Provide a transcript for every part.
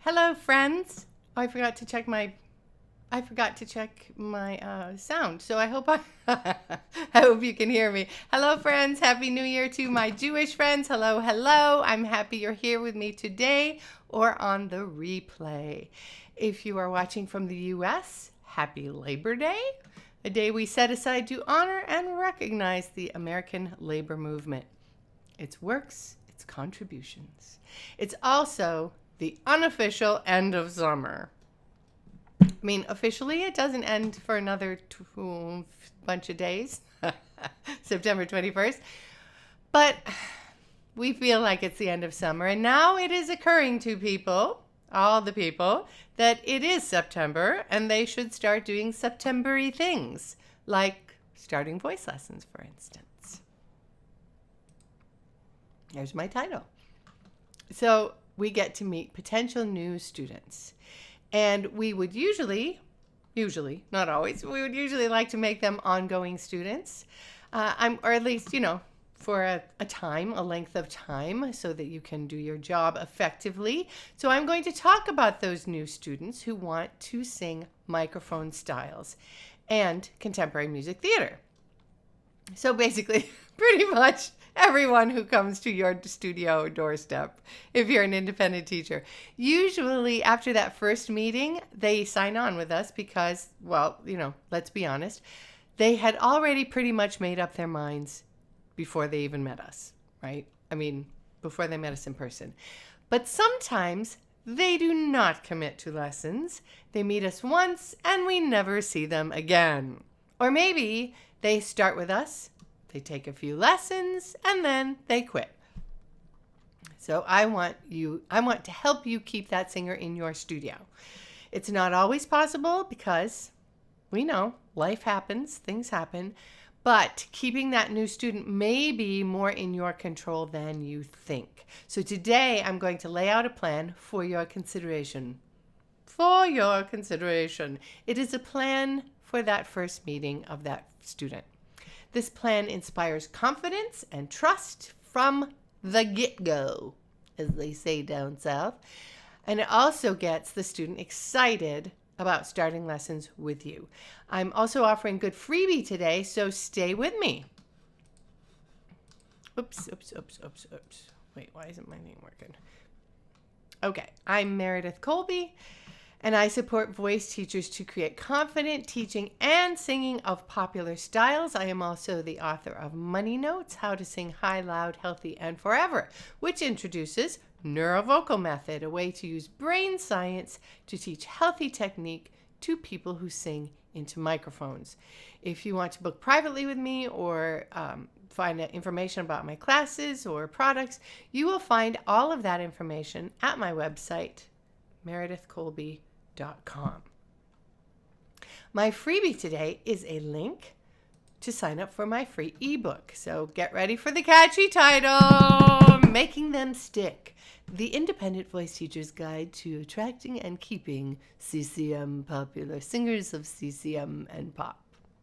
Hello, friends. I forgot to check my sound. So I hope I hope you can hear me. Hello, friends. Happy New Year to my Jewish friends. Hello, hello. I'm happy you're here with me today or on the replay. If you are watching from the US, happy Labor Day, a day we set aside to honor and recognize the American labor movement, its works, its contributions. It's also the unofficial end of summer. I mean, officially, it doesn't end for another bunch of days, September 21st. But we feel like it's the end of summer. And now it is occurring to people, all the people, that it is September and they should start doing September-y things, like starting voice lessons, for instance. There's my title. So we get to meet potential new students. And we would usually, not always, we would usually like to make them ongoing students, or at least, for a length of time so that you can do your job effectively. So I'm going to talk about those new students who want to sing microphone styles and contemporary music theater. So basically, pretty much everyone who comes to your studio doorstep, if you're an independent teacher. Usually after that first meeting, they sign on with us because, well, let's be honest, they had already pretty much made up their minds before they even met us, right? I mean, before they met us in person. But sometimes they do not commit to lessons. They meet us once and we never see them again. Or maybe they start with us, they take a few lessons, and then they quit. So I want to help you keep that singer in your studio. It's not always possible because we know life happens, things happen, but keeping that new student may be more in your control than you think. So today I'm going to lay out a plan for your consideration. For your consideration. It is a plan for that first meeting of that student. This plan inspires confidence and trust from the get-go, as they say down south. And it also gets the student excited about starting lessons with you. I'm also offering good freebie today, so stay with me. Oops. Wait, why isn't my name working? Okay, I'm Meredith Colby, and I support voice teachers to create confident teaching and singing of popular styles. I am also the author of Money Notes, How to Sing High, Loud, Healthy, and Forever, which introduces Neurovocal Method, a way to use brain science to teach healthy technique to people who sing into microphones. If you want to book privately with me or find out information about my classes or products, you will find all of that information at my website, meredithcolby.com. My freebie today is a link to sign up for my free ebook. So get ready for the catchy title, Making Them Stick, the Independent Voice Teacher's Guide to Attracting and Keeping CCM Popular Singers of CCM and Pop.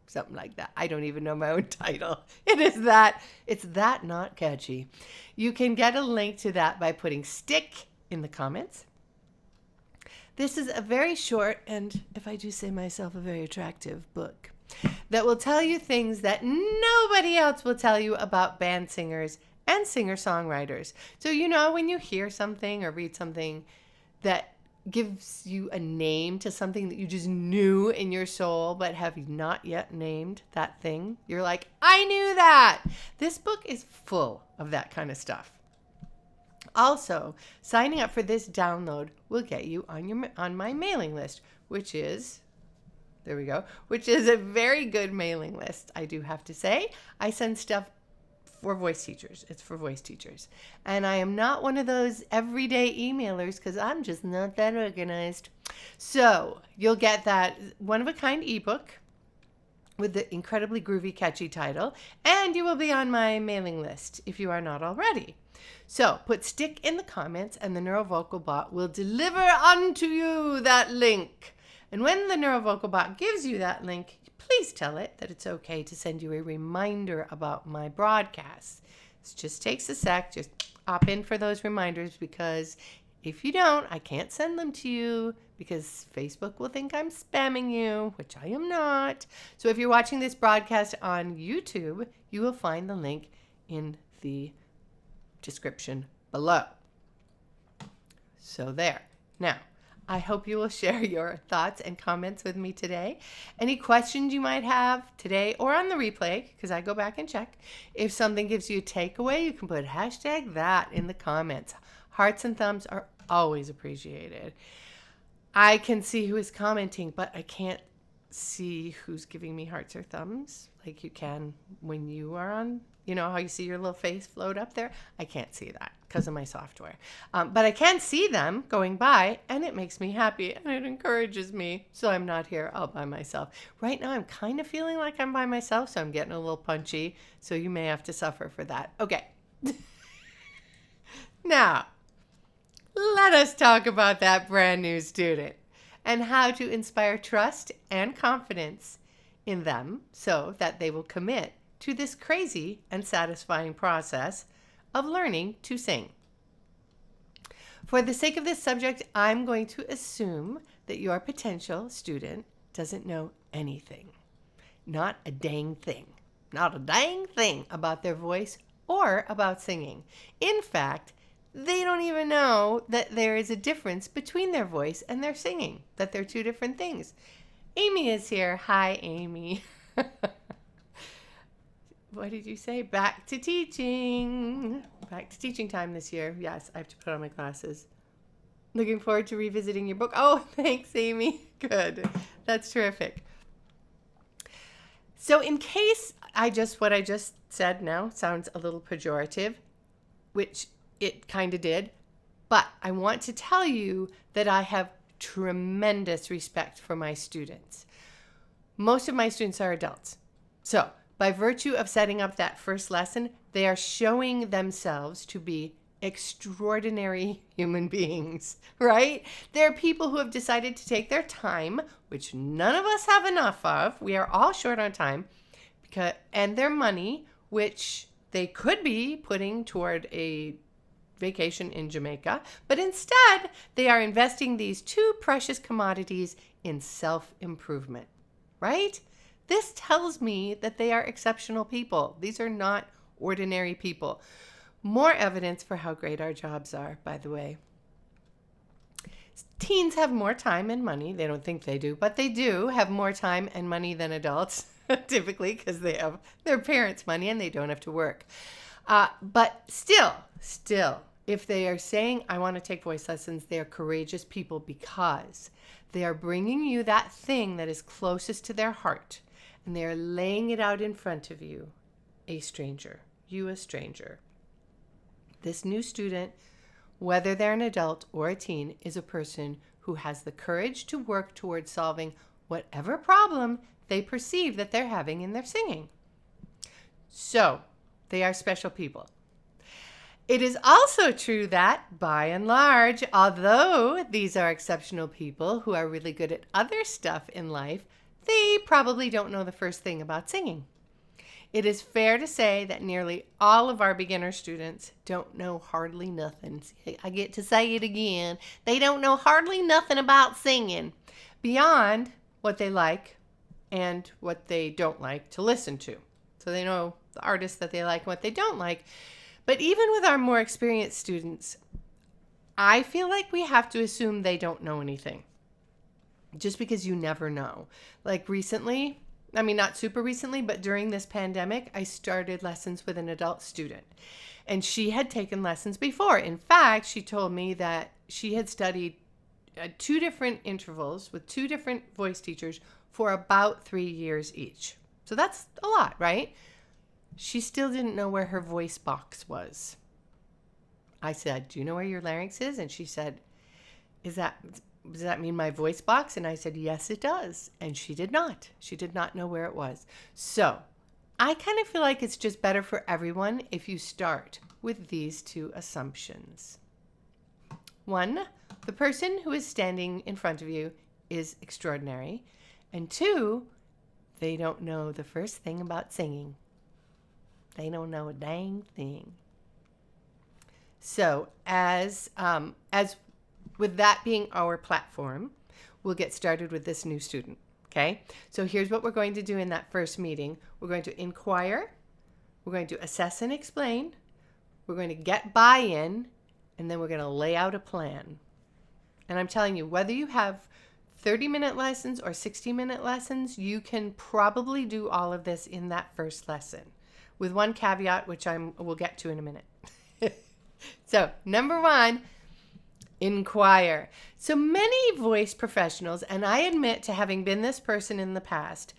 Something like that. I don't even know my own title. It's that not catchy. You can get a link to that by putting stick in the comments. This is a very short and, if I do say myself, a very attractive book that will tell you things that nobody else will tell you about band singers and singer-songwriters. So, when you hear something or read something that gives you a name to something that you just knew in your soul but have not yet named that thing, you're like, I knew that! This book is full of that kind of stuff. Also, signing up for this download will get you on my mailing list, which is a very good mailing list, I do have to say. I send stuff for voice teachers. It's for voice teachers. And I am not one of those everyday emailers because I'm just not that organized. So you'll get that one-of-a-kind ebook with the incredibly groovy, catchy title, and you will be on my mailing list if you are not already. So put stick in the comments and the Neurovocal Bot will deliver unto you that link. And when the Neurovocal Bot gives you that link, please tell it that it's okay to send you a reminder about my broadcasts. It just takes a sec. Just opt in for those reminders because If you don't, I can't send them to you because Facebook will think I'm spamming you, which I am not. So if you're watching this broadcast on YouTube, you will find the link in the description below. So there. Now, I hope you will share your thoughts and comments with me today. Any questions you might have today or on the replay, because I go back and check. If something gives you a takeaway, you can put hashtag that in the comments. Hearts and thumbs are always appreciated. I can see who is commenting, but I can't see who's giving me hearts or thumbs like you can when you are on. You know how you see your little face float up there? I can't see that because of my software. But I can see them going by, and it makes me happy, and it encourages me. So I'm not here all by myself. Right now, I'm kind of feeling like I'm by myself, so I'm getting a little punchy. So you may have to suffer for that. Okay. Now, let us talk about that brand new student and how to inspire trust and confidence in them so that they will commit to this crazy and satisfying process of learning to sing. For the sake of this subject, I'm going to assume that your potential student doesn't know anything. Not a dang thing. Not a dang thing about their voice or about singing. In fact, they don't even know that there is a difference between their voice and their singing, that they're two different things. Amy is here. Hi, Amy. What did you say? Back to teaching. Back to teaching time this year. Yes, I have to put on my glasses. Looking forward to revisiting your book. Oh, thanks, Amy. Good. That's terrific. So in case what I just said now sounds a little pejorative, which it kind of did, but I want to tell you that I have tremendous respect for my students. Most of my students are adults. So by virtue of setting up that first lesson, they are showing themselves to be extraordinary human beings, right? They're people who have decided to take their time, which none of us have enough of. We are all short on time, and their money, which they could be putting toward a vacation in Jamaica, but instead they are investing these two precious commodities in self-improvement, right? This tells me that they are exceptional people. These are not ordinary people. More evidence for how great our jobs are, by the way. Teens have more time and money. They don't think they do, but they do have more time and money than adults, typically, because they have their parents' money and they don't have to work. But still, if they are saying, I want to take voice lessons, they are courageous people because they are bringing you that thing that is closest to their heart, and they are laying it out in front of you, a stranger. This new student, whether they're an adult or a teen, is a person who has the courage to work towards solving whatever problem they perceive that they're having in their singing. So, they are special people. It is also true that, by and large, although these are exceptional people who are really good at other stuff in life, they probably don't know the first thing about singing. It is fair to say that nearly all of our beginner students don't know hardly nothing. I get to say it again. They don't know hardly nothing about singing beyond what they like and what they don't like to listen to. So they know the artists that they like and what they don't like. But even with our more experienced students, I feel like we have to assume they don't know anything. Just because you never know. Like recently, I mean, not super recently, but during this pandemic, I started lessons with an adult student. And she had taken lessons before. In fact, she told me that she had studied 2 different intervals with 2 different voice teachers for about 3 years each. So that's a lot, right? She still didn't know where her voice box was. I said, do you know where your larynx is? And she said, does that mean my voice box? And I said, yes, it does. And she did not. She did not know where it was. So I kind of feel like it's just better for everyone if you start with these 2 assumptions. 1, the person who is standing in front of you is extraordinary. And 2, they don't know the first thing about singing. They don't know a dang thing. So as with that being our platform, we'll get started with this new student. Okay, so here's what we're going to do in that first meeting. We're going to inquire, we're going to assess and explain, we're going to get buy-in, and then we're going to lay out a plan. And I'm telling you, whether you have 30-minute lessons or 60-minute lessons, you can probably do all of this in that first lesson, with one caveat, which we'll get to in a minute. So, number 1, inquire. So many voice professionals, and I admit to having been this person in the past,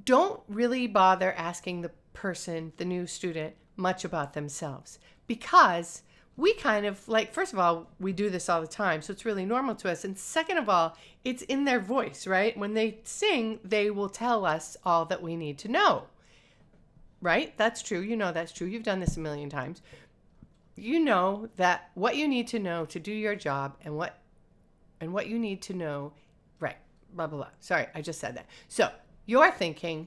don't really bother asking the person, the new student, much about themselves, because we kind of like, first of all, we do this all the time, so it's really normal to us. And second of all, it's in their voice, right? When they sing, they will tell us all that we need to know, right? That's true. You know that's true. You've done this a million times. You know that what you need to know to do your job and what you need to know, right, blah, blah, blah. Sorry, I just said that. So you're thinking,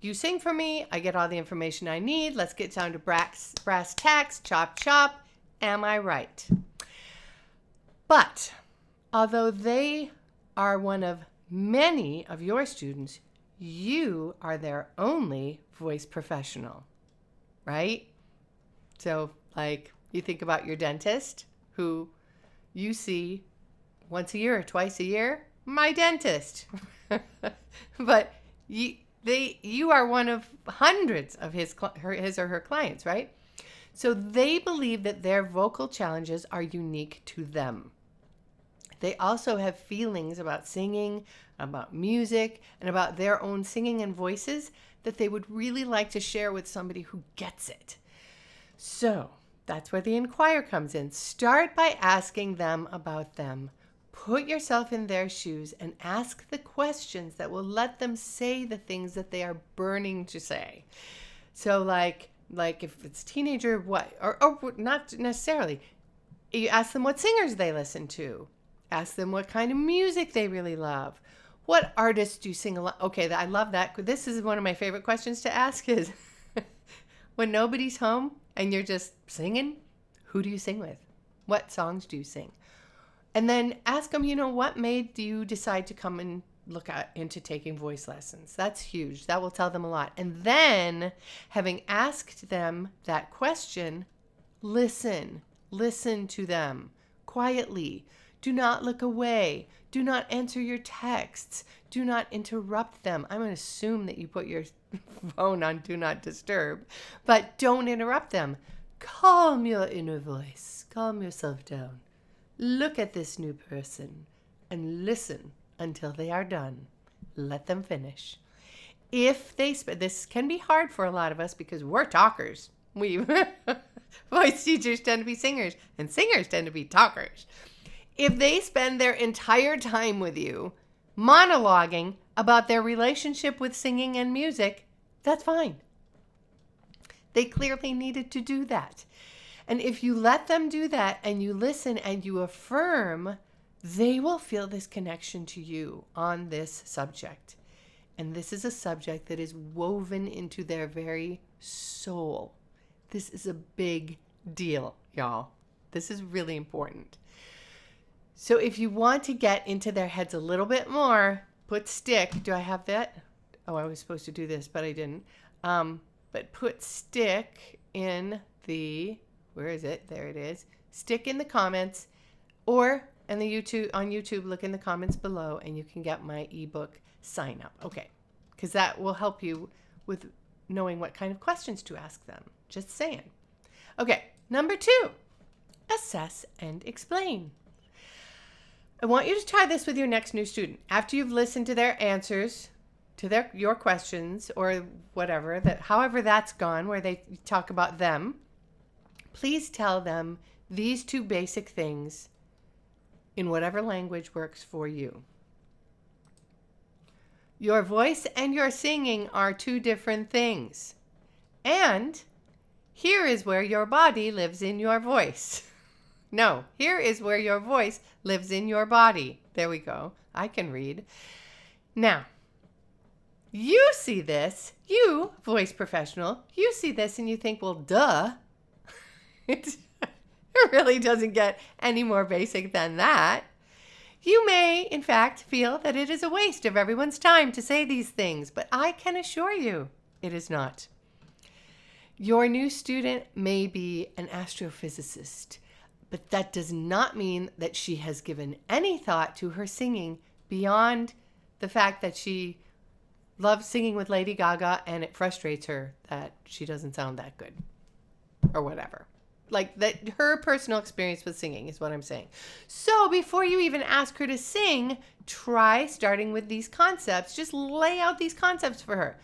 you sing for me, I get all the information I need, let's get down to brass tacks, chop, chop. Am I right? But although they are one of many of your students, you are their only voice professional, right? So like you think about your dentist who you see once a year or twice a year, my dentist. But you are one of hundreds of his or her clients, right? So they believe that their vocal challenges are unique to them. They also have feelings about singing, about music, and about their own singing and voices that they would really like to share with somebody who gets it. So that's where the inquire comes in. Start by asking them about them. Put yourself in their shoes and ask the questions that will let them say the things that they are burning to say. So like if it's teenager, what, or not necessarily. You ask them what singers they listen to. Ask them what kind of music they really love. What artists do you sing a lot? Okay, I love that. This is one of my favorite questions to ask is when nobody's home and you're just singing, who do you sing with? What songs do you sing? And then ask them, what made you decide to come and look into taking voice lessons? That's huge. That will tell them a lot. And then, having asked them that question, listen to them quietly. Do not look away. Do not answer your texts. Do not interrupt them. I'm going to assume that you put your phone on Do Not Disturb, but don't interrupt them. Calm your inner voice. Calm yourself down. Look at this new person and listen until they are done. Let them finish. If they this can be hard for a lot of us because we're talkers. We voice teachers tend to be singers and singers tend to be talkers. If they spend their entire time with you monologuing about their relationship with singing and music, that's fine. They clearly needed to do that. And if you let them do that and you listen and you affirm, they will feel this connection to you on this subject. And this is a subject that is woven into their very soul. This is a big deal, y'all. This is really important. So if you want to get into their heads a little bit more, put stick. Do I have that? Oh, I was supposed to do this, but I didn't. But put stick in the... Where is it? There it is. Stick in the comments or on YouTube, look in the comments below and you can get my ebook sign up. Okay. Because that will help you with knowing what kind of questions to ask them. Just saying. Okay. Number 2, assess and explain. I want you to try this with your next new student. After you've listened to their answers to your questions or whatever, however that's gone, where they talk about them, please tell them these 2 basic things in whatever language works for you. Your voice and your singing are 2 different things. And here is where your body lives in your voice. No, here is where your voice lives in your body. There we go. I can read. Now, you see this, you voice professional, you see this and you think, well, duh. It really doesn't get any more basic than that. You may, in fact, feel that it is a waste of everyone's time to say these things, but I can assure you it is not. Your new student may be an astrophysicist, but that does not mean that she has given any thought to her singing beyond the fact that she loves singing with Lady Gaga and it frustrates her that she doesn't sound that good or whatever. Like that, her personal experience with singing is what I'm saying. So before you even ask her to sing, try starting with these concepts. Just lay out these concepts for her.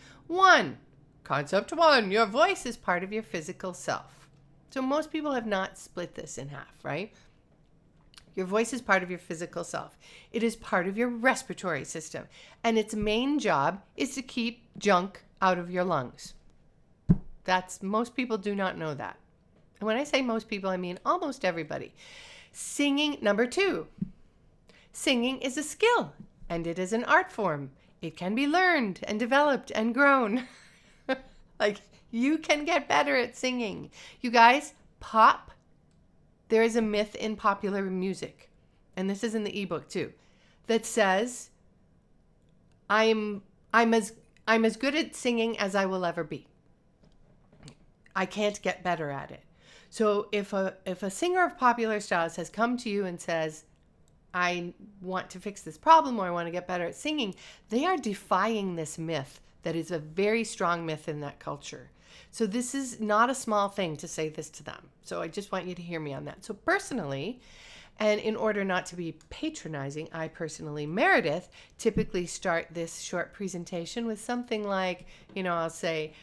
Concept one, your voice is part of your physical self. So most people have not split this in half, right? Your voice is part of your physical self. It is part of your respiratory system. And its main job is to keep junk out of your lungs. Most people do not know that. And when I say most people, I mean almost everybody. Singing, number 2. Singing is a skill, and it is an art form. It can be learned and developed and grown. Like, you can get better at singing. You guys, there is a myth in popular music, and this is in the ebook too, that says, I'm as good at singing as I will ever be. I can't get better at it. So if a singer of popular styles has come to you and says, I want to fix this problem or I want to get better at singing, they are defying this myth that is a very strong myth in that culture. So this is not a small thing to say this to them. So I just want you to hear me on that. So personally, and in order not to be patronizing, I personally, Meredith, typically start this short presentation with something like, I'll say,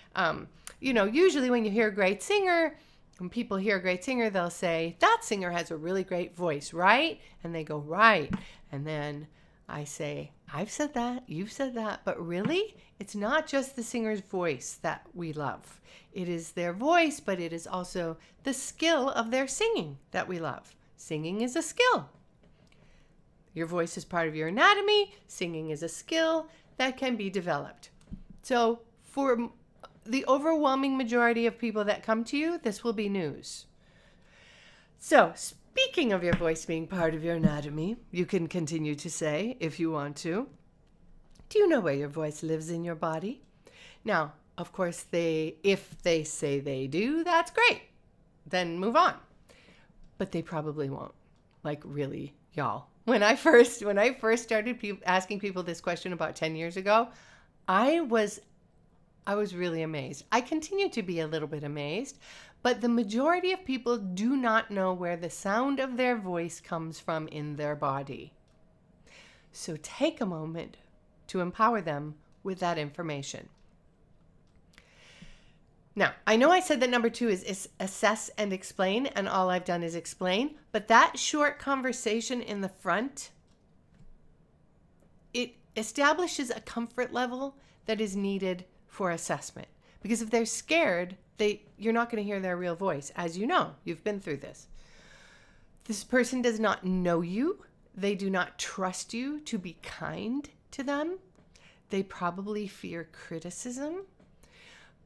usually when you hear a great singer, when people hear a great singer, they'll say, that singer has a really great voice, right? And they go, right. And then I say, I've said that, you've said that, but really, it's not just the singer's voice that we love. It is their voice, but it is also the skill of their singing that we love. Singing is a skill. Your voice is part of your anatomy. Singing is a skill that can be developed. So for the overwhelming majority of people that come to you, this will be news. So speaking of your voice being part of your anatomy, you can continue to say, if you want to, do you know where your voice lives in your body? Now, of course, if they say they do, that's great. Then move on. But they probably won't. Like, really, y'all. When I first started asking people this question about 10 years ago, I was really amazed. I continue to be a little bit amazed, but the majority of people do not know where the sound of their voice comes from in their body. So take a moment to empower them with that information. Now, I know I said that number 2 is assess and explain, and all I've done is explain, but that short conversation in the front, it establishes a comfort level that is needed for assessment. Because if they're scared, you're not going to hear their real voice. As you know, you've been through this. This person does not know you. They do not trust you to be kind to them. They probably fear criticism.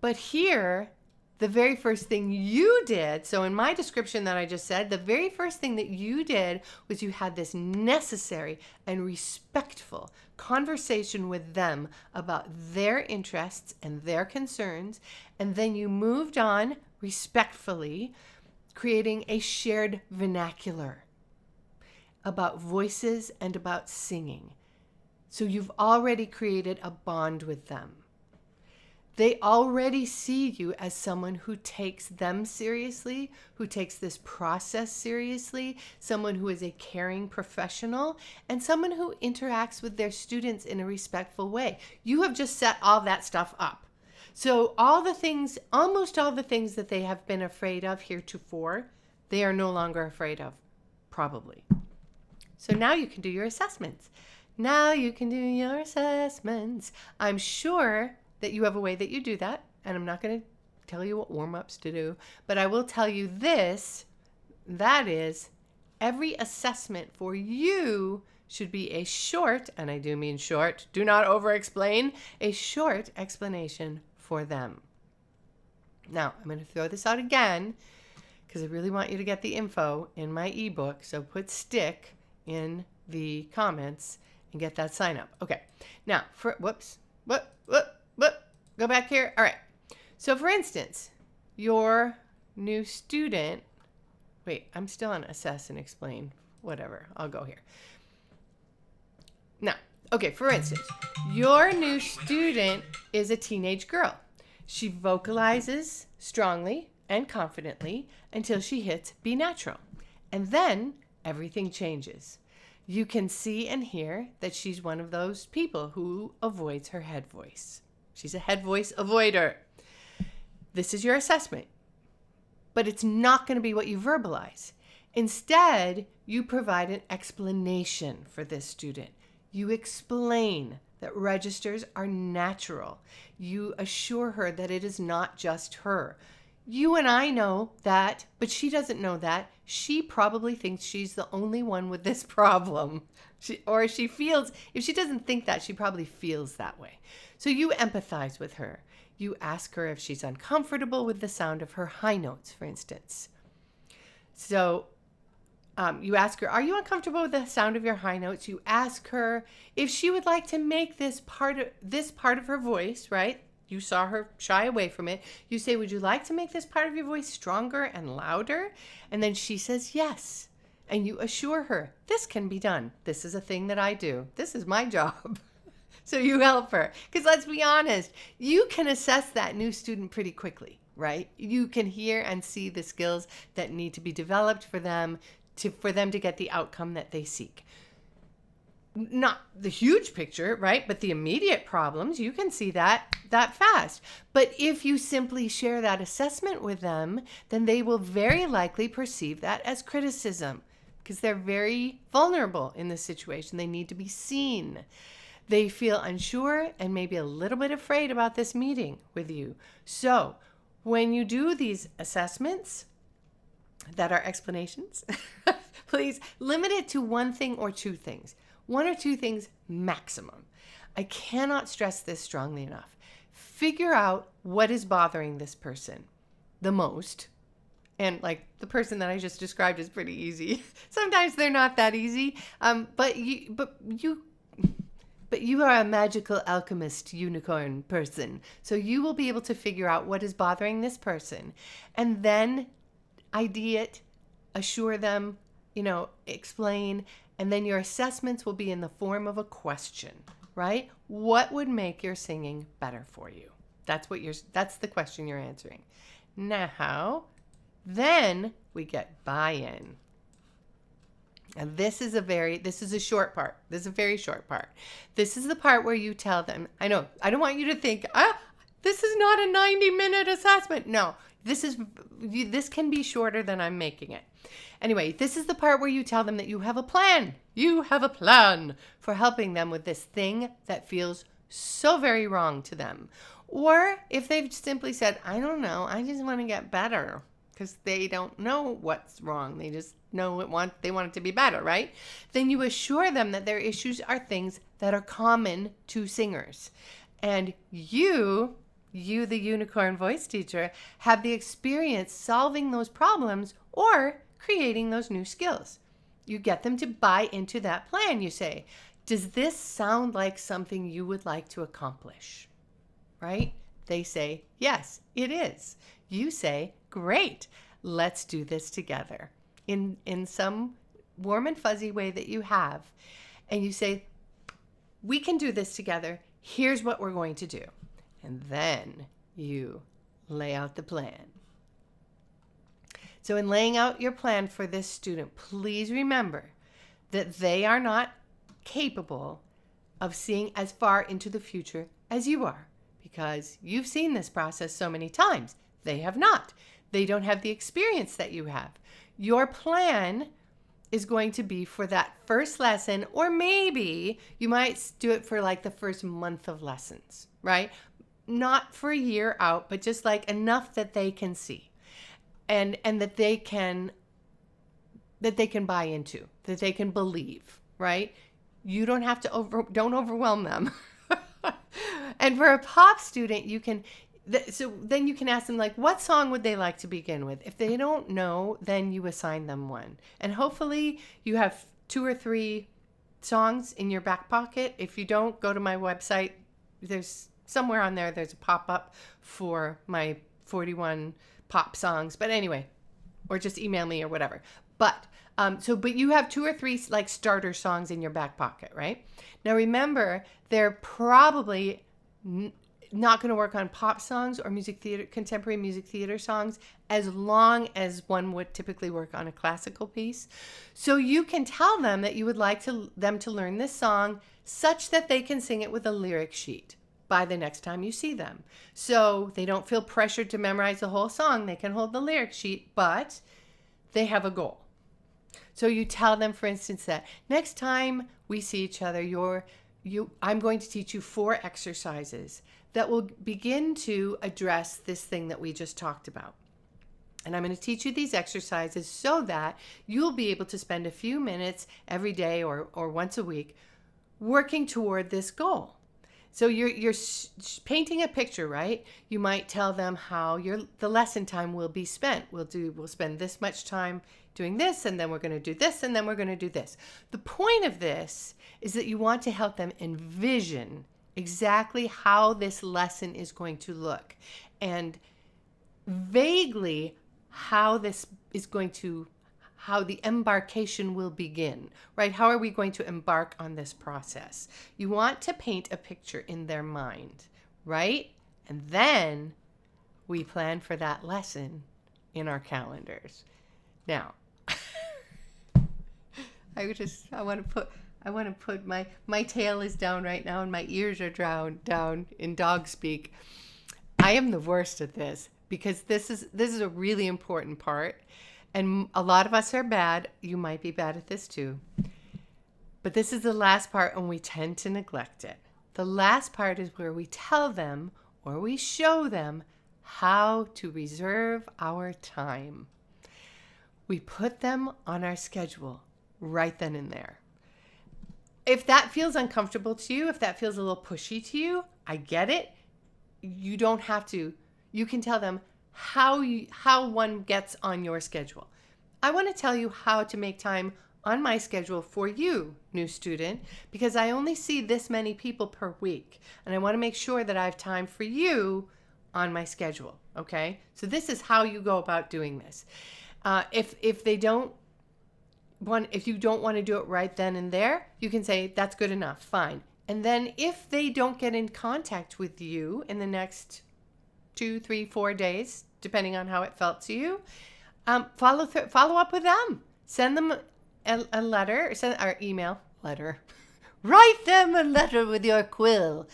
But here, the very first thing you did, so in my description that I just said, the very first thing that you did was you had this necessary and respectful conversation with them about their interests and their concerns, and then you moved on respectfully, creating a shared vernacular about voices and about singing. So you've already created a bond with them. They already see you as someone who takes them seriously, who takes this process seriously, someone who is a caring professional, and someone who interacts with their students in a respectful way. You have just set all that stuff up. So almost all the things that they have been afraid of heretofore, they are no longer afraid of, probably. So now you can do your assessments. I'm sure that you have a way that you do that, and I'm not going to tell you what warm-ups to do, but I will tell you this, that is, every assessment for you should be a short, and I do mean short, do not over-explain, a short explanation for them. Now, I'm going to throw this out again. because I really want you to get the info in my ebook. So put stick in the comments and get that sign up. Okay. Now, go back here. All right. So for instance, your new student, wait, I'm still on assess and explain. Whatever. I'll go here. Now, okay, for instance, your new student is a teenage girl. She vocalizes strongly and confidently until she hits be natural. And then everything changes. You can see and hear that she's one of those people who avoids her head voice. She's a head voice avoider. This is your assessment, but it's not going to be what you verbalize. Instead, you provide an explanation for this student. You explain that registers are natural. You assure her that it is not just her. You and I know that, but she doesn't know that. She probably thinks she's the only one with this problem. She feels, if she doesn't think that, she probably feels that way. So you empathize with her. You ask her if she's uncomfortable with the sound of her high notes, for instance. So you ask her, are you uncomfortable with the sound of your high notes? You ask her if she would like to make this part of her voice, right? You saw her shy away from it. You say, would you like to make this part of your voice stronger and louder? And then she says yes. And you assure her, this can be done. This is a thing that I do. This is my job. So you help her. Because let's be honest, you can assess that new student pretty quickly, right? You can hear and see the skills that need to be developed for them to get the outcome that they seek. Not the huge picture, right? But the immediate problems, you can see that fast. But if you simply share that assessment with them, then they will very likely perceive that as criticism because they're very vulnerable in this situation. They need to be seen. They feel unsure and maybe a little bit afraid about this meeting with you. So when you do these assessments that are explanations, please limit it to one thing or two things. One or two things maximum. I cannot stress this strongly enough. Figure out what is bothering this person the most. And like the person that I just described is pretty easy. Sometimes they're not that easy. But you are a magical alchemist unicorn person. So you will be able to figure out what is bothering this person and then ID it, assure them, explain. And then your assessments will be in the form of a question, right? What would make your singing better for you? That's the question you're answering. Now, then we get buy-in. And this is a short part. This is a very short part. This is the part where you tell them, I don't want you to think, this is not a 90-minute assessment. No, this can be shorter than I'm making it. Anyway, this is the part where you tell them that you have a plan. You have a plan for helping them with this thing that feels so very wrong to them. Or if they've simply said, I don't know, I just want to get better, because they don't know what's wrong. They just know they want it to be better, right? Then you assure them that their issues are things that are common to singers. And you, the unicorn voice teacher, have the experience solving those problems or creating those new skills. You get them to buy into that plan. You say, does this sound like something you would like to accomplish? Right? They say, yes, it is. You say, great, let's do this together in some warm and fuzzy way that you have. And you say, we can do this together. Here's what we're going to do. And then you lay out the plan. So in laying out your plan for this student, please remember that they are not capable of seeing as far into the future as you are, because you've seen this process so many times. They have not. They don't have the experience that you have. Your plan is going to be for that first lesson, or maybe you might do it for like the first month of lessons, right? Not for a year out, but just like enough that they can see. And that they can buy into, that they can believe, right? You don't have to don't overwhelm them. And for a pop student, So then you can ask them, like, what song would they like to begin with? If they don't know, then you assign them one. And hopefully you have 2 or 3 songs in your back pocket. If you don't, go to my website. There's somewhere on there, there's a pop-up for my 41 pop songs. But anyway, or just email me or whatever. But but you have 2 or 3 like starter songs in your back pocket, right? Now remember, they're probably not going to work on pop songs or contemporary music theater songs as long as one would typically work on a classical piece. So you can tell them that you would like them to learn this song such that they can sing it with a lyric sheet by the next time you see them. So they don't feel pressured to memorize the whole song. They can hold the lyric sheet, but they have a goal. So you tell them, for instance, that next time we see each other, I'm going to teach you 4 exercises that will begin to address this thing that we just talked about. And I'm going to teach you these exercises so that you'll be able to spend a few minutes every day or once a week working toward this goal. So you're painting a picture, right? You might tell them how the lesson time will be spent. We'll spend this much time doing this, and then we're going to do this, and then we're going to do this. The point of this is that you want to help them envision exactly how this lesson is going to look, and vaguely how the embarkation will begin, right? How are we going to embark on this process? You want to paint a picture in their mind, right? And then we plan for that lesson in our calendars. Now, I want to put my tail is down right now and my ears are down in dog speak. I am the worst at this because this is a really important part. And a lot of us are bad. You might be bad at this too. But this is the last part, and we tend to neglect it. The last part is where we tell them or we show them how to reserve our time. We put them on our schedule right then and there. If that feels uncomfortable to you, if that feels a little pushy to you, I get it. You don't have to. You can tell them how one gets on your schedule. I want to tell you how to make time on my schedule for you, new student, because I only see this many people per week, and I want to make sure that I have time for you on my schedule, okay? So this is how you go about doing this. If you don't want to do it right then and there, you can say, that's good enough, fine. And then if they don't get in contact with you in the next 2, 3, 4 days, depending on how it felt to you, follow up with them. Send them a letter, or email letter. Write them a letter with your quill.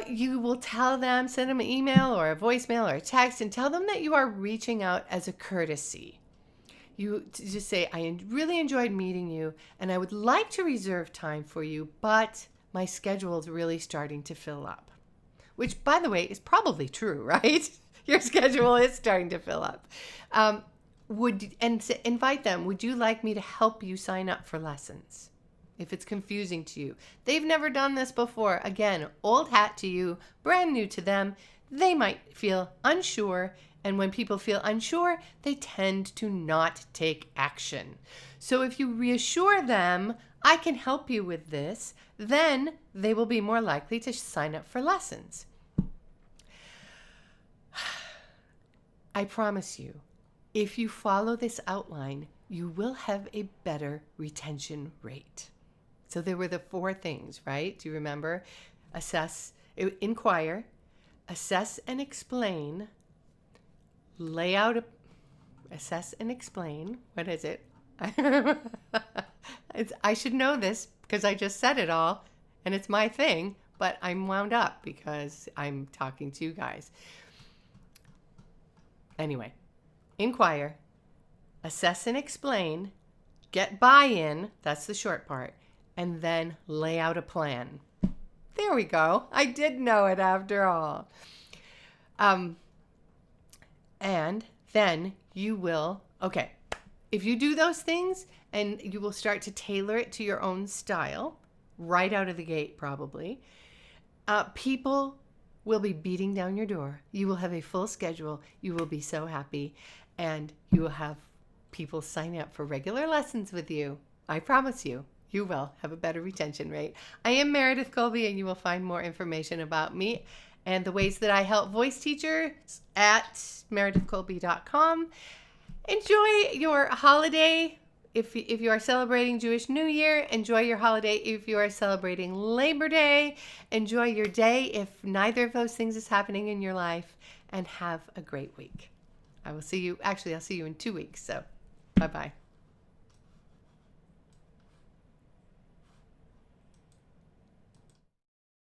You will tell them, send them an email or a voicemail or a text, and tell them that you are reaching out as a courtesy. You just say, I really enjoyed meeting you, and I would like to reserve time for you, but my schedule is really starting to fill up. Which, by the way, is probably true, right? Your schedule is starting to fill up. Invite them. Would you like me to help you sign up for lessons? If it's confusing to you. They've never done this before. Again, old hat to you, brand new to them. They might feel unsure. And when people feel unsure, they tend to not take action. So if you reassure them, I can help you with this, then they will be more likely to sign up for lessons. I promise you, if you follow this outline, you will have a better retention rate. So there were the 4 things, right? Do you remember? Inquire, assess and explain, assess and explain. What is it? I should know this because I just said it all and it's my thing, but I'm wound up because I'm talking to you guys. Anyway, inquire, assess and explain, get buy-in, that's the short part, and then lay out a plan. There we go. I did know it after all. And then you will, if you do those things and you will start to tailor it to your own style, right out of the gate probably, people will be beating down your door. You will have a full schedule. You will be so happy. And you will have people sign up for regular lessons with you. I promise you, you will have a better retention rate. I am Meredith Colby, and you will find more information about me and the ways that I help voice teachers at meredithcolby.com. Enjoy your holiday. If you are celebrating Jewish New Year, enjoy your holiday. If you are celebrating Labor Day, enjoy your day if neither of those things is happening in your life, and have a great week. I'll see you in 2 weeks, so bye-bye.